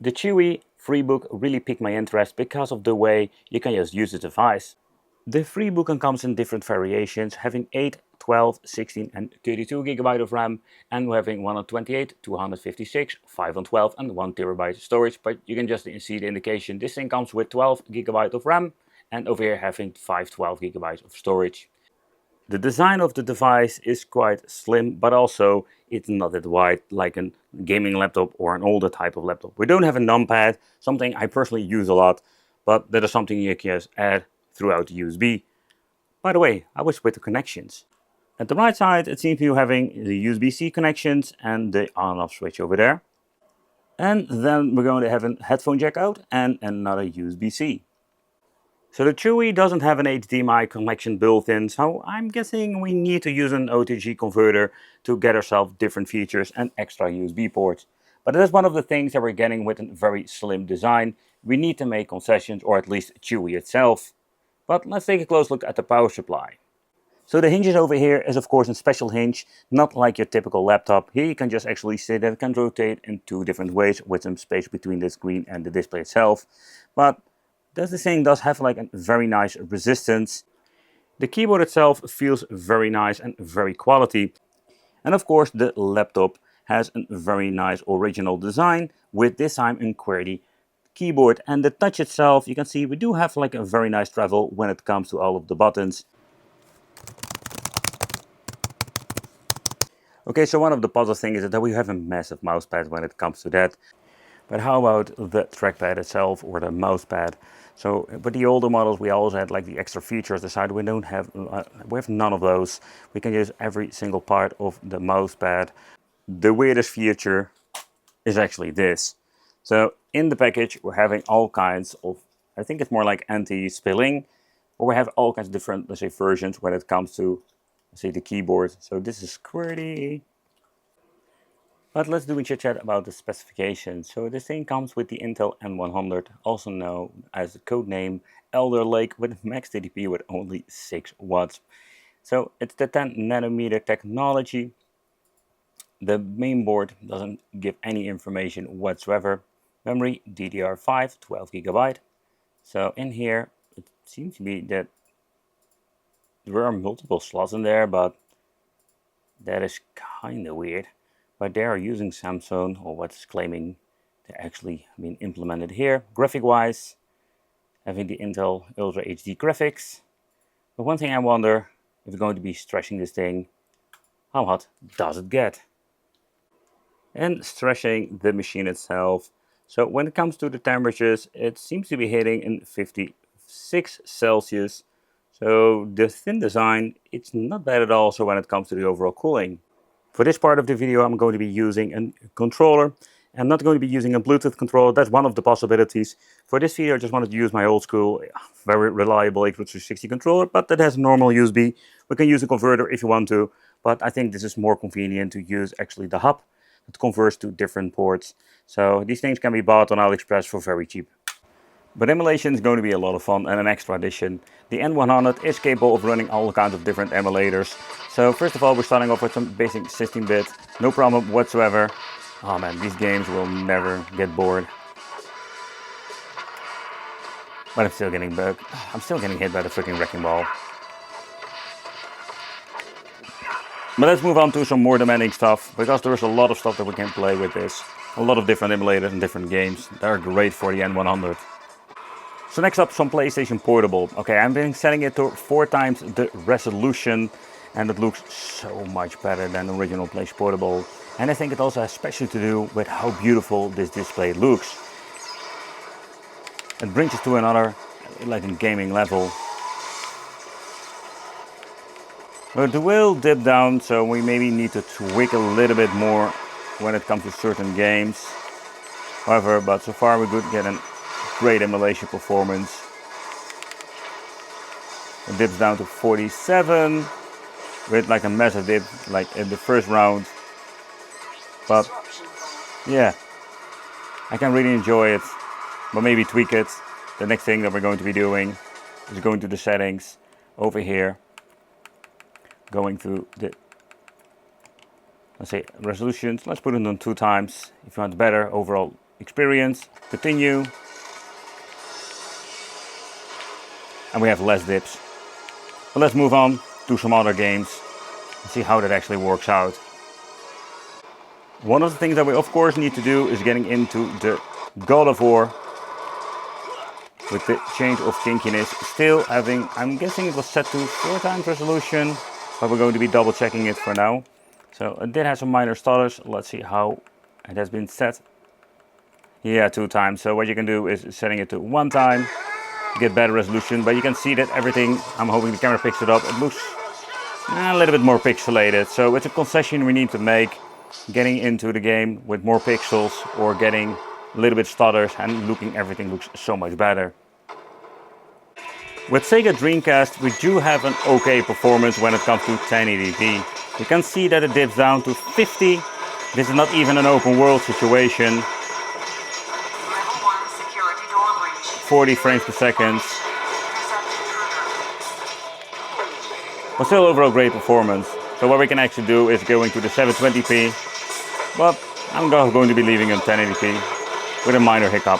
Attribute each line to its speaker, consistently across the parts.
Speaker 1: The Chuwi Freebook really piqued my interest because of the way you can just use the device. The Freebook comes in different variations, having 8, 12, 16 and 32 GB of RAM, and we're having 128, 256, 512 and 1 TB storage, but you can just see the indication this thing comes with 12 GB of RAM, and over here having 512 GB of storage. The design of the device is quite slim, but also it's not that wide like a gaming laptop or an older type of laptop. We don't have a numpad, something I personally use a lot, but that is something you can just add throughout the USB. By the way, I was with the connections. At the right side, it seems to be having the USB-C connections and the on-off switch over there. And then we're going to have a headphone jack out and another USB-C. So the Chuwi doesn't have an HDMI connection built in, so I'm guessing we need to use an OTG converter to get ourselves different features and extra USB ports. But that's one of the things that we're getting with a very slim design. We need to make concessions, or at least Chuwi itself. But let's take a close look at the power supply. So the hinges over here is of course a special hinge, not like your typical laptop. Here you can just actually sit and it can rotate in two different ways with some space between the screen and the display itself. But this thing does have like a very nice resistance. The keyboard itself feels very nice and very quality. And of course the laptop has a very nice original design with this time a QWERTY keyboard. And the touch itself, you can see we do have like a very nice travel when it comes to all of the buttons. Okay, so one of the positive things is that we have a massive mousepad when it comes to that. But how about the trackpad itself or the mousepad? So with the older models we always had like the extra features on the side. We have none of those. We can use every single part of the mousepad. The weirdest feature is actually this. So in the package we're having all kinds of, I think it's more like anti-spilling, or we have all kinds of different, let's say, versions when it comes to, let's say, the keyboard. So this is QWERTY. But let's do a chit chat about the specifications. So this thing comes with the Intel N100, also known as the codename Elder Lake, with max TDP with only 6 watts. So it's the 10 nanometer technology. The main board doesn't give any information whatsoever. Memory DDR5, 12 GB. So in here it seems to be that there are multiple slots in there, but that is kind of weird. But they are using Samsung, or what's claiming they're actually being implemented here. Graphic wise, having the Intel Ultra HD graphics. But one thing I wonder, if we're going to be stretching this thing, how hot does it get? And stretching the machine itself. So when it comes to the temperatures, it seems to be hitting in 56 Celsius. So the thin design, it's not bad at all. So when it comes to the overall cooling. For this part of the video, I'm going to be using a controller. I'm not going to be using a Bluetooth controller. That's one of the possibilities. For this video, I just wanted to use my old school, very reliable Xbox 360 controller, but that has normal USB. We can use a converter if you want to, but I think this is more convenient to use actually the hub that converts to different ports. So these things can be bought on AliExpress for very cheap. But emulation is going to be a lot of fun and an extra addition. The N100 is capable of running all kinds of different emulators. So first of all, we're starting off with some basic 16-bit, no problem whatsoever. Oh man, these games will never get bored. But I'm still getting hit by the freaking wrecking ball. But let's move on to some more demanding stuff, because there's a lot of stuff that we can play with this. A lot of different emulators and different games. They're great for the N100. So next up, some PlayStation Portable. Okay, I've been setting it to 4 times the resolution, and it looks so much better than the original PlayStation Portable. And I think it also has special to do with how beautiful this display looks. It brings us to another, like, a gaming level. But it will dip down, so we maybe need to tweak a little bit more when it comes to certain games. However, but so far we could get a great emulation performance. It dips down to 47 with like a massive dip like in the first round. But yeah, I can really enjoy it, but maybe tweak it. The next thing that we're going to be doing is going to the settings over here, going through the, let's say, resolutions. Let's put it on 2 times. If you want better overall experience, continue, and we have less dips. But let's move on to some other games and see how that actually works out. One of the things that we of course need to do is getting into the God of War with the change of kinkiness. Still having, I'm guessing it was set to 4x resolution, but we're going to be double checking it for now. So it did have some minor stutters. Let's see how it has been set. Yeah, 2x. So what you can do is setting it to 1 time to get better resolution, but you can see that everything, I'm hoping the camera picks it up, it looks a little bit more pixelated. So it's a concession we need to make, getting into the game with more pixels or getting a little bit stutters, and everything looks so much better. With Sega Dreamcast we do have an okay performance when it comes to 1080p. You can see that it dips down to 50. This is not even an open world situation. 40 frames per second. But still overall great performance. So what we can actually do is going to the 720p. But I'm going to be leaving it on 1080p with a minor hiccup.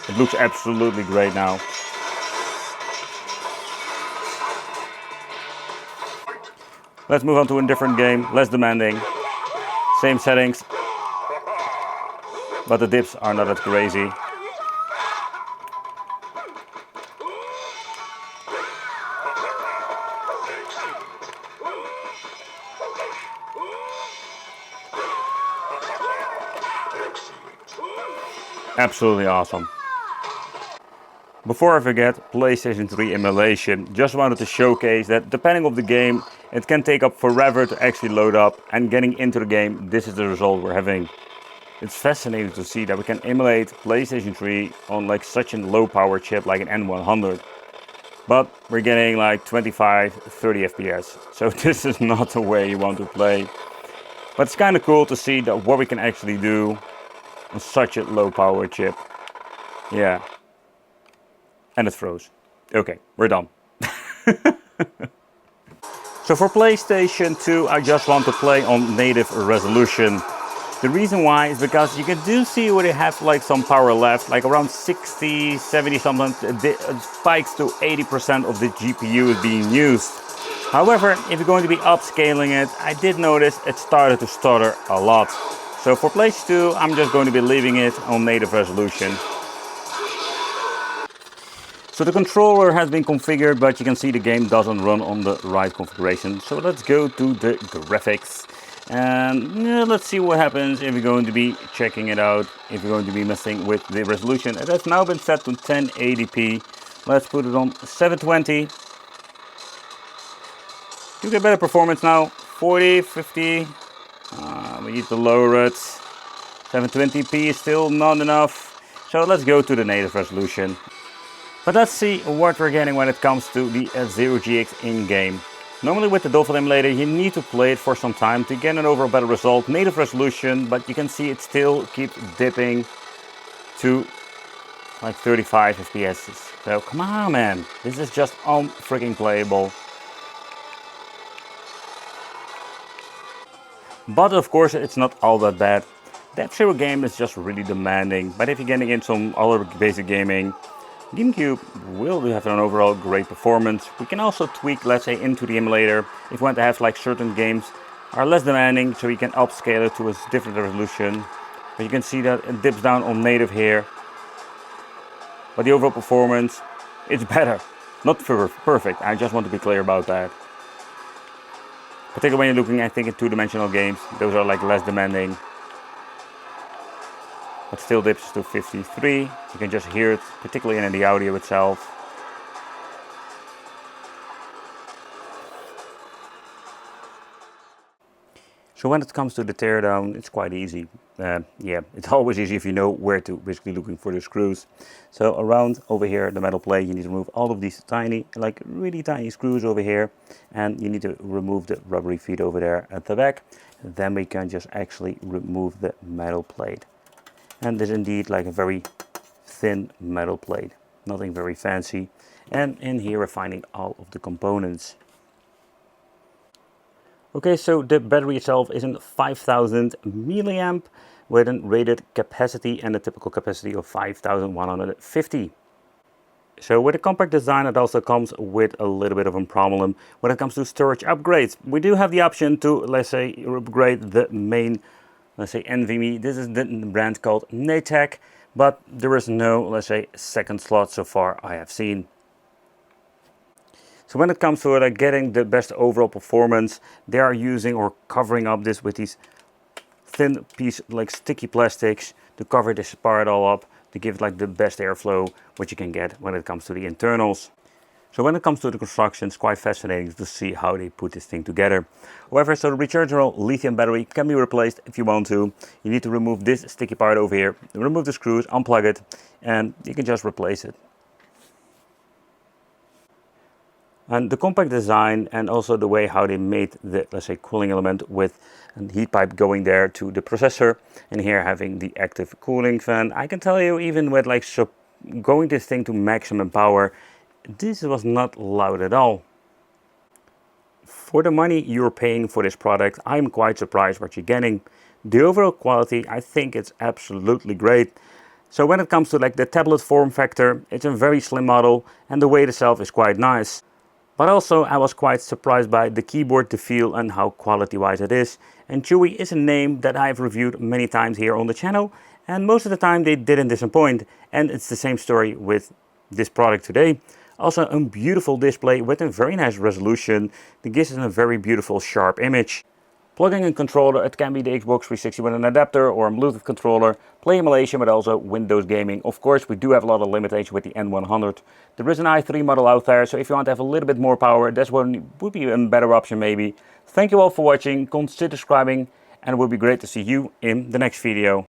Speaker 1: It looks absolutely great now. Let's move on to a different game, less demanding. Same settings, but the dips are not that crazy. Absolutely awesome. Before I forget, PlayStation 3 emulation. Just wanted to showcase that depending on the game, it can take up forever to actually load up, and getting into the game, this is the result we're having. It's fascinating to see that we can emulate PlayStation 3 on like such a low power chip like an N100. But we're getting like 25, 30 FPS. So this is not the way you want to play. But it's kind of cool to see that what we can actually do on such a low power chip. Yeah. And it froze. Okay, we're done. So for PlayStation 2, I just want to play on native resolution. The reason why is because you can do see where they have like some power left, like around 60, 70 something, it spikes to 80% of the GPU is being used. However, if you're going to be upscaling it, I did notice it started to stutter a lot. So for PlayStation 2, I'm just going to be leaving it on native resolution. So the controller has been configured, but you can see the game doesn't run on the right configuration. So let's go to the graphics. And let's see what happens if we're going to be checking it out, if we're going to be messing with the resolution. It has now been set to 1080p. Let's put it on 720. You get better performance now, 40, 50. We need to lower it. 720p is still not enough. So let's go to the native resolution. But let's see what we're getting when it comes to the 0GX in-game. Normally with the Dolphin emulator you need to play it for some time to get an overall better result, native resolution, but you can see it still keeps dipping to like 35 FPS. So come on man, this is just unfreaking playable. But of course it's not all that bad. The F-Zero game is just really demanding, but if you're getting in some other basic gaming, GameCube will have an overall great performance. We can also tweak, let's say, into the emulator if you want to have like certain games are less demanding, so you can upscale it to a different resolution. But you can see that it dips down on native here. But the overall performance is better. Not perfect, I just want to be clear about that. Particularly when you're looking, I think, at two-dimensional games, those are like less demanding. But still dips to 53. You can just hear it, particularly in the audio itself. So when it comes to the teardown, it's quite easy. Yeah, it's always easy if you know where to basically looking for the screws. So around over here, the metal plate, you need to remove all of these tiny, like really tiny screws over here. And you need to remove the rubbery feet over there at the back. Then we can just actually remove the metal plate. And this is indeed like a very thin metal plate, nothing very fancy. And in here we're finding all of the components. Okay, so the battery itself is a 5000 milliamp, with a rated capacity and a typical capacity of 5150. So with a compact design, it also comes with a little bit of a problem when it comes to storage upgrades. We do have the option to, let's say, upgrade the main, let's say, NVMe. This is the brand called Natech, but there is no, let's say, second slot so far I have seen. So when it comes to getting the best overall performance, they are using or covering up this with these thin piece like sticky plastics to cover this part all up, to give it like the best airflow which you can get when it comes to the internals. So when it comes to the construction, it's quite fascinating to see how they put this thing together. However, so the rechargeable lithium battery can be replaced if you want to. You need to remove this sticky part over here, remove the screws, unplug it, and you can just replace it. And the compact design and also the way how they made the, let's say, cooling element with a heat pipe going there to the processor, and here having the active cooling fan. I can tell you, even with like going this thing to maximum power, this was not loud at all. For the money you're paying for this product, I'm quite surprised what you're getting. The overall quality, I think it's absolutely great. So when it comes to like the tablet form factor, it's a very slim model and the weight itself is quite nice. But also I was quite surprised by the keyboard, the feel and how quality wise it is. And Chuwi is a name that I've reviewed many times here on the channel, and most of the time they didn't disappoint. And it's the same story with this product today. Also a beautiful display with a very nice resolution that gives it a very beautiful sharp image. Plugging in controller, it can be the Xbox 360 with an adapter or a Bluetooth controller, play emulation, but also Windows gaming. Of course, we do have a lot of limitations with the N100. There is an i3 model out there, so if you want to have a little bit more power, that's one would be a better option maybe. Thank you all for watching, consider subscribing, and it would be great to see you in the next video.